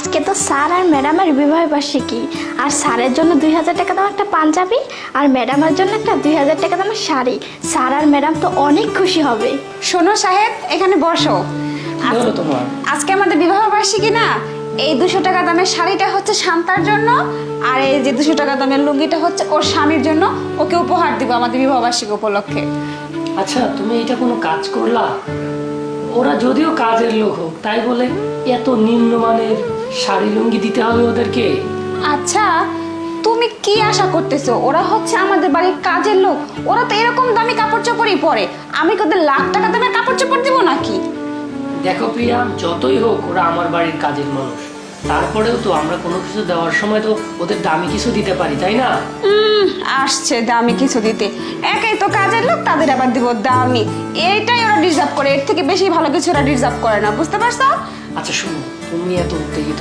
আজকে তো স্যার আর ম্যাডামের বিবাহ বার্ষিকী, আর স্যারের জন্য 2000 টাকা দাম একটা পাঞ্জাবি, আর ম্যাডামের জন্য একটা 2000 টাকা দামের শাড়ি। স্যার আর ম্যাডাম তো অনেক খুশি হবে। শোনো সাহেব, এখানে বসো। হলো তোমার? আজকে আমাদের বিবাহ বার্ষিকী না, এই 200 টাকা দামের শাড়িটা হচ্ছে শান্তার জন্য, আর এই যে 200 টাকা দামের লুঙ্গিটা হচ্ছে ওর স্বামীর জন্য। ওকে উপহার দিব আমাদের বিবাহ বার্ষিকী উপলক্ষে। আচ্ছা, তুমি এটা কোনো কাজ করলা? ওরা যদিও কাজের লোক হোক, তাই বলে এত নিম্নমানের শাড়ি লুঙ্গি দিতে হবে ওদেরকে? আচ্ছা, তুমি কি আশা করতেছো? ওরা হচ্ছে আমাদের বাড়ির কাজের লোক, ওরা তো এরকম দামি কাপড় চোপড়ই পরে। আমি কি ওদের লাখ টাকা দামের কাপড় চোপড় দিব নাকি? দেখো প্রিয়া, যতই হোক ওরা আমার বাড়ির কাজের মানুষ, তারপরেও তো আমরা কোনো কিছু দেওয়ার সময় তো ওদের দামি কিছু দিতে পারি, তাই না? আসছে দামি কিছু দিতে, একাই তো কাজের লোক, তাদের আবার দিব দামি। এইটাই ওরা ডিজার্ভ করে, এর থেকে বেশি ভালো কিছু ওরা ডিজার্ভ করে না, বুঝতে পারছো? আচ্ছা শোনো, তুমি এত উত্তেজিত